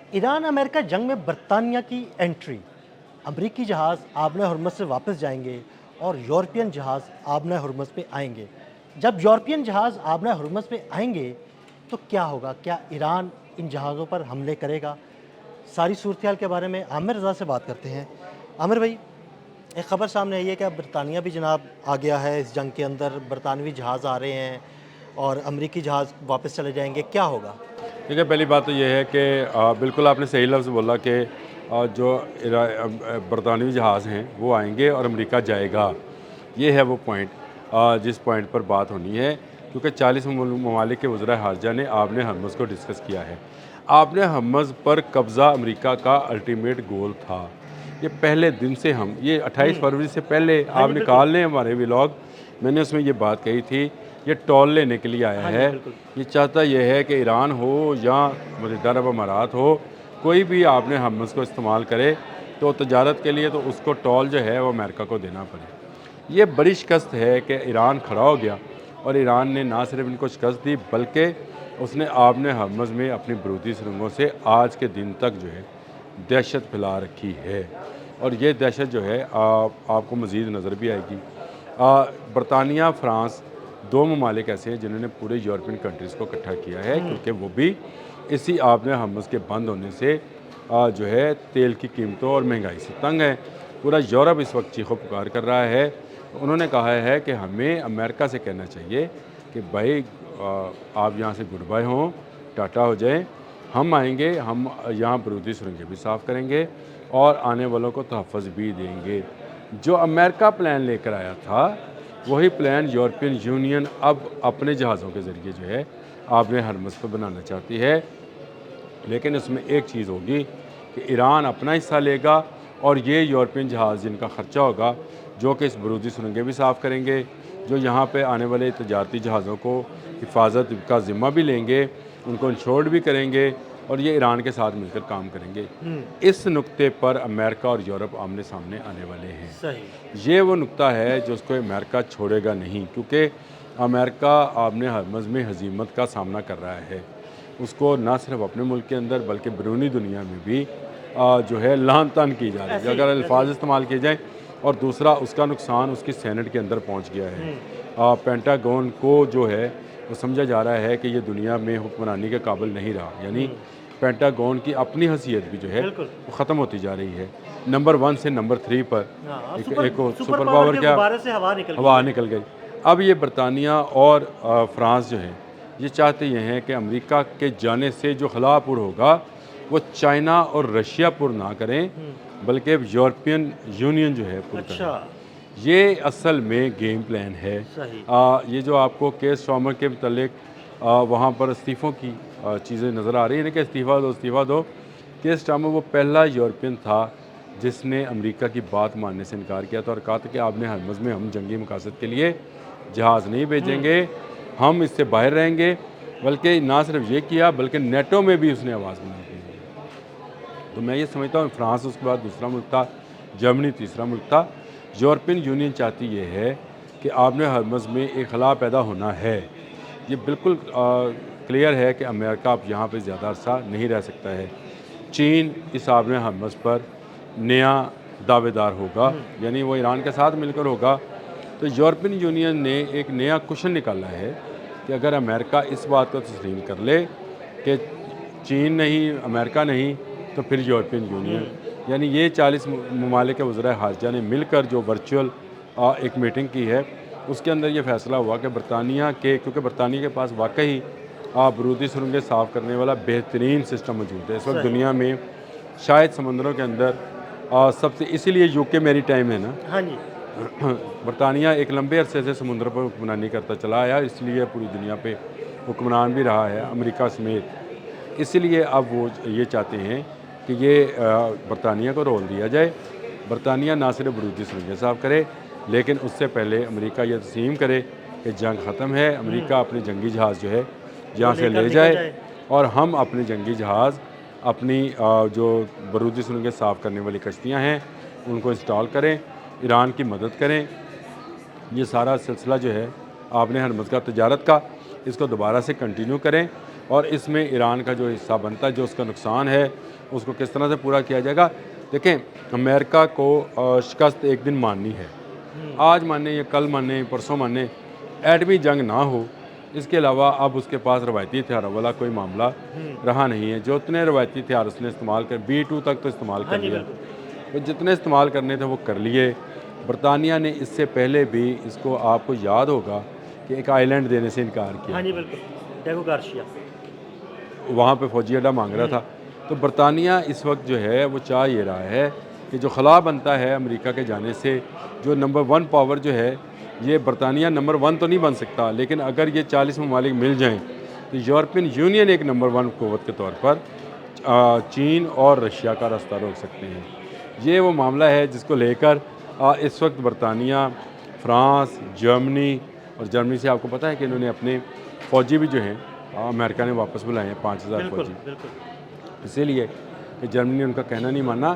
Iran America जंग में बरतानिया की एंट्री, अमरीकी जहाज़ आबना हरमज़ से वापस जाएंगे और यूरोपियन जहाज़ आबना हरमज़ पे आएंगे। जब यूरोपियन जहाज़ आबना हरमज़ पे आएंगे तो क्या होगा? क्या ईरान इन जहाज़ों पर हमले करेगा? सारी सूरत हाल के बारे में आमिर रज़ा से बात करते हैं। आमिर भाई, एक ख़बर सामने आई है कि अब बरतानिया भी जनाब आ गया है इस जंग के अंदर, बरतानवी जहाज़ आ रहे हैं और अमरीकी जहाज़ वापस चले जाएंगे, क्या होगा? देखिए, पहली बात तो ये है कि बिल्कुल आपने सही लफ्ज़ बोला कि जो बरतानवी जहाज़ हैं वो आएंगे और अमेरिका जाएगा। ये है वो पॉइंट जिस पॉइंट पर बात होनी है, क्योंकि 40 ममालिक के वज़रा ख़ारजा ने आबने हरमज़ को डिस्कस किया है। आबने हरमज़ पर कब्ज़ा अमेरिका का अल्टीमेट गोल था। ये पहले दिन से हम ये 28 फरवरी से पहले हाँ आप जी, बिल्कुल। निकाल लें हमारे व्लॉग, मैंने उसमें ये बात कही थी, ये टॉल लेने के लिए आया हाँ जी, है। बिल्कुल। ये चाहता ये है कि ईरान हो या मुत्तहिदा अरब अमारात हो, कोई भी आपने हरमज़ को इस्तेमाल करे तो तजारत के लिए तो उसको टॉल जो है वो अमेरिका को देना पड़े। ये बड़ी शिकस्त है कि ईरान खड़ा हो गया और ईरान ने ना सिर्फ इनको शिकस्त दी बल्कि उसने आपने हरमज़ में अपनी बरूदी सुरंगों से आज के दिन तक जो है दहशत फैला रखी है। और ये दहशत जो है आपको मज़ीद नज़र भी आएगी। बरतानिया, फ़्रांस, दो ममालिक ऐसे हैं जिन्होंने पूरे यूरोपियन कंट्रीज़ को इकट्ठा किया है, क्योंकि वो भी इसी आपने हरमज़ के बंद होने से जो है तेल की कीमतों और महंगाई से तंग है। पूरा यूरोप इस वक्त चीखो पुकार कर रहा है। उन्होंने कहा है कि हमें अमेरिका से कहना चाहिए कि भाई आप यहाँ से गुड बाय हों, टाटा हो जाएं, हम आएंगे, हम यहाँ बरूदी सुरंगें भी साफ़ करेंगे और आने वालों को तहफ़्फ़ुज़ भी देंगे। जो अमेरिका प्लान लेकर आया था वही प्लान यूरोपियन यूनियन अब अपने जहाज़ों के ज़रिए जो है आपने हरमज़ पर बनाना चाहती है। लेकिन इसमें एक चीज़ होगी कि ईरान अपना हिस्सा लेगा और ये यूरोपियन जहाज़ जिनका ख़र्चा होगा, जो कि इस बरूदी सुरंगें भी साफ़ करेंगे, जो यहाँ पे आने वाले तजारती जहाज़ों को हिफाजत का ज़िम्मा भी लेंगे, उनको इंश्योर्ड भी करेंगे और ये ईरान के साथ मिलकर काम करेंगे। इस नुक्ते पर अमेरिका और यूरोप आमने सामने आने वाले हैं। सही। ये वो नुक्ता है जो उसको अमेरिका छोड़ेगा नहीं, क्योंकि अमेरिका आपने हरमज़ में हज़ीमत का सामना कर रहा है। उसको ना सिर्फ अपने मुल्क के अंदर बल्कि बैरूनी दुनिया में भी जो है लान तान की जा रही है, अगर अल्फाज इस्तेमाल किए जाएँ। और दूसरा उसका नुकसान उसकी सेनेट के अंदर पहुंच गया है। पेंटागन को जो है वो समझा जा रहा है कि ये दुनिया में हुक्मरानी के काबिल नहीं रहा, यानी पेंटागन की अपनी हैसियत भी जो है बिल्कुल। वो ख़त्म होती जा रही है। नंबर 1 से नंबर 3 पर हाँ, एक सुपर सुपर पावर पावर के क्या गुब्बारे से हवा निकल गई हवा है। निकल गई। अब ये बरतानिया और फ़्रांस जो है ये चाहते ये हैं कि अमेरिका के जाने से जो खला पुर होगा वो चाइना और रशिया पुर ना करें, बल्कि यूरोपियन यूनियन जो है पुर अच्छा, करें। ये असल में गेम प्लान है। सही। ये जो आपको केस स्टार्मर के मतलब वहाँ पर इस्तीफ़ों की चीज़ें नज़र आ रही हैं कि इस्तीफ़ा दो इस्तीफ़ा दो। केस स्टार्मर वो पहला यूरोपियन था जिसने अमेरिका की बात मानने से इनकार किया था और कहा था कि आपने हरमज़ में हम जंगी मकासद के लिए जहाज़ नहीं भेजेंगे, हम इससे बाहर रहेंगे। बल्कि ना सिर्फ ये किया बल्कि नेटो में भी उसने आवाज़ बुलंद की। तो मैं ये समझता हूँ फ्रांस उसके बाद दूसरा मुल्क था, जर्मनी तीसरा मुल्क था। यूरोपियन यूनियन चाहती ये है कि आपने हरमज़ में एक खला पैदा होना है। ये बिल्कुल क्लियर है कि अमेरिका अब यहाँ पे ज़्यादा अरसा नहीं रह सकता है। चीन इस आपने हरमज़ पर नया दावेदार होगा, यानी वो ईरान के साथ मिलकर होगा। तो यूरोपियन यूनियन ने एक नया कुशन निकाला है कि अगर अमेरिका इस बात को तस्लीम कर ले कि चीन नहीं, अमेरिका नहीं, तो फिर यूरोपियन यूनियन, यानी ये 40 ममालिक के वज़रा ख़ारजा ने मिलकर जो वर्चुअल एक मीटिंग की है, उसके अंदर ये फ़ैसला हुआ कि बरतानिया के, क्योंकि बरतानिया के पास वाकई बरूदी सुरंगें साफ़ करने वाला बेहतरीन सिस्टम मौजूद है। इस वक्त सही। दुनिया में शायद समंदरों के अंदर सबसे, इसीलिए यूके मेरी टाइम है ना, हाँ जी। बरतानिया एक लंबे अरसे से समुद्र पर हुक्मरानी करता चला आया, इसलिए पूरी दुनिया पे हुक्मरान भी रहा है अमेरिका समेत। इसलिए अब वो ये चाहते हैं कि ये बरतानिया को रोल दिया जाए। बरतानिया ना सिर्फ बरूदी सुरंगें साफ़ करे, लेकिन उससे पहले अमेरिका ये तस्लीम करे कि जंग ख़त्म है, अमेरिका अपने जंगी जहाज़ जो है यहाँ से लेकर ले निकल जाए जाए। और हम अपने जंगी जहाज़, अपनी जो बरूदी सुरंगें साफ़ करने वाली कश्तियाँ हैं उनको इंस्टॉल करें, ईरान की मदद करें। ये सारा सिलसिला जो है आपने हरमज़ का तजारत का, इसको दोबारा से कंटिन्यू करें और इसमें ईरान का जो हिस्सा बनता है, जो उसका नुकसान है اس کو کس طرح سے پورا کیا جائے گا. دیکھیں امریکہ کو شکست ایک دن ماننی ہے, آج ماننے یا کل ماننے پرسوں ماننے, ایٹمی جنگ نہ ہو. اس کے علاوہ اب اس کے پاس روایتی ہتھیاروں والا کوئی معاملہ رہا نہیں ہے. جو اتنے روایتی ہتھیار اس نے استعمال کر B2 تک تو استعمال کر لیا, تو جتنے استعمال کرنے تھے وہ کر لیے. برطانیہ نے اس سے پہلے بھی, اس کو آپ کو یاد ہوگا کہ ایک آئی لینڈ دینے سے انکار کیا, ہاں جی بالکل, ڈیگو گارشیا, وہاں پہ فوجی اڈا مانگ رہا تھا. تو برطانیہ اس وقت جو ہے وہ چاہ یہ رہا ہے کہ جو خلا بنتا ہے امریکہ کے جانے سے, جو نمبر 1 پاور جو ہے, یہ برطانیہ نمبر 1 تو نہیں بن سکتا, لیکن اگر یہ 40 ممالک مل جائیں تو یورپین یونین ایک نمبر 1 قوت کے طور پر چین اور رشیا کا راستہ روک سکتے ہیں. یہ وہ معاملہ ہے جس کو لے کر اس وقت برطانیہ, فرانس, جرمنی, اور جرمنی سے آپ کو پتہ ہے کہ انہوں نے اپنے فوجی بھی جو ہیں امریکہ نے واپس بلائے ہیں 5000 فوجی, اسی لیے کہ جرمنی نے ان کا کہنا نہیں مانا.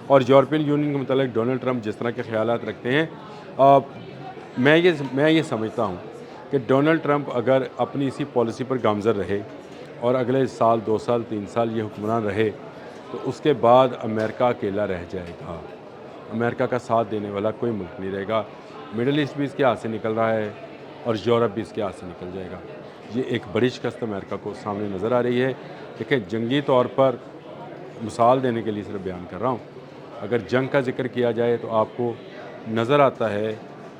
اور یورپین یونین کے متعلق ڈونلڈ ٹرمپ جس طرح کے خیالات رکھتے ہیں, میں یہ سمجھتا ہوں کہ ڈونلڈ ٹرمپ اگر اپنی اسی پالیسی پر گامزن رہے اور اگلے سال 2 سال 3 سال یہ حکمران رہے, تو اس کے بعد امریکہ اکیلا رہ جائے گا. امریکہ کا ساتھ دینے والا کوئی ملک نہیں رہے گا. مڈل ایسٹ بھی اس کے ہاتھ سے نکل رہا ہے اور یورپ بھی اس کے ہاتھ سے نکل جائے گا. یہ ایک بڑی شکست امریکہ کو سامنے نظر آ رہی ہے. دیکھیں جنگی طور پر مثال دینے کے لیے صرف بیان کر رہا ہوں, اگر جنگ کا ذکر کیا جائے تو آپ کو نظر آتا ہے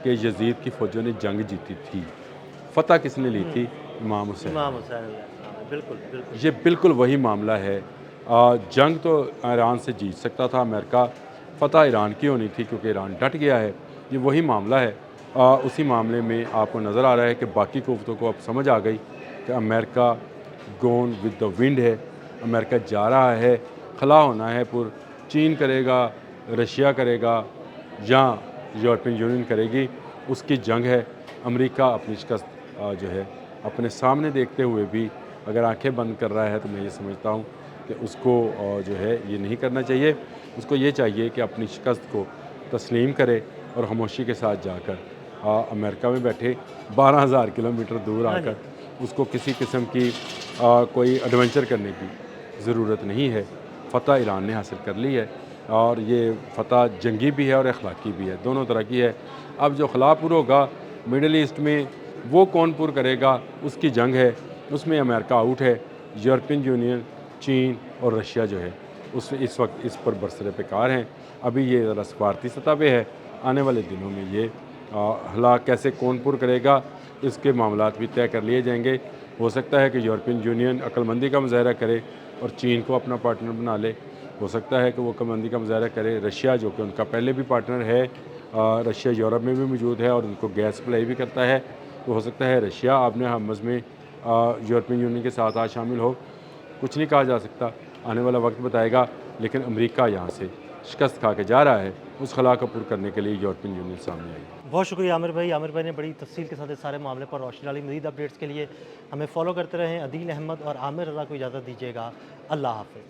کہ یزید کی فوجوں نے جنگ جیتی تھی. فتح کس نے لی تھی؟ امام حسین. بالکل. یہ بالکل وہی معاملہ ہے. جنگ تو ایران سے جیت سکتا تھا امریکہ, فتح ایران کی ہونی تھی کیونکہ ایران ڈٹ گیا ہے. یہ وہی معاملہ ہے. اسی معاملے میں آپ کو نظر آ رہا ہے کہ باقی قوتوں کو اب سمجھ آ گئی کہ امریکہ گون ود دا ونڈ ہے, امریکہ جا رہا ہے, خلا ہونا ہے پر. چین کرے گا, رشیا کرے گا, یا یورپین یونین کرے گی, اس کی جنگ ہے. امریکہ اپنی شکست جو ہے اپنے سامنے دیکھتے ہوئے بھی اگر آنکھیں بند کر رہا ہے, تو میں یہ سمجھتا ہوں کہ اس کو جو ہے یہ نہیں کرنا چاہیے. اس کو یہ چاہیے کہ اپنی شکست کو تسلیم کرے اور خاموشی کے ساتھ جا کر امریکہ میں بیٹھے 12,000 کلومیٹر دور آ کر. اس کو کسی قسم کی کوئی ایڈونچر کرنے کی ضرورت نہیں ہے. فتح ایران نے حاصل کر لی ہے, اور یہ فتح جنگی بھی ہے اور اخلاقی بھی ہے, دونوں طرح کی ہے. اب جو خلا پر ہوگا مڈل ایسٹ میں, وہ کون پر کرے گا, اس کی جنگ ہے. اس میں امریکہ آؤٹ ہے. یورپین یونین, چین اور رشیا جو ہے اس وقت اس پر برسر پیکار ہیں. ابھی یہ ذرا سفارتی سطح پہ ہے. آنے والے دنوں میں یہ حلا کیسے کون پر کرے گا, اس کے معاملات بھی طے کر لیے جائیں گے. ہو سکتا ہے کہ یورپین یونین عقل مندی کا مظاہرہ کرے اور چین کو اپنا پارٹنر بنا لے. ہو سکتا ہے کہ وہ عقل مندی کا مظاہرہ کرے. رشیا جو کہ ان کا پہلے بھی پارٹنر ہے, رشیا یورپ میں بھی موجود ہے اور ان کو گیس سپلائی بھی کرتا ہے, تو ہو سکتا ہے رشیا اپنے حمز میں یورپین یونین کے ساتھ آج شامل ہو. کچھ نہیں کہا جا سکتا, آنے والا وقت بتائے گا. لیکن امریکہ یہاں سے شکست کھا کے جا رہا ہے. اس خلا کو پر کرنے کے لیے یورپین یونین سامنے آئی. بہت شکریہ عامر بھائی. عامر بھائی نے بڑی تفصیل کے ساتھ اس سارے معاملے پر روشنی ڈالی. مزید اپڈیٹس کے لیے ہمیں فالو کرتے رہیں. عدیل احمد اور عامر رضا کو اجازت دیجیے گا. اللہ حافظ.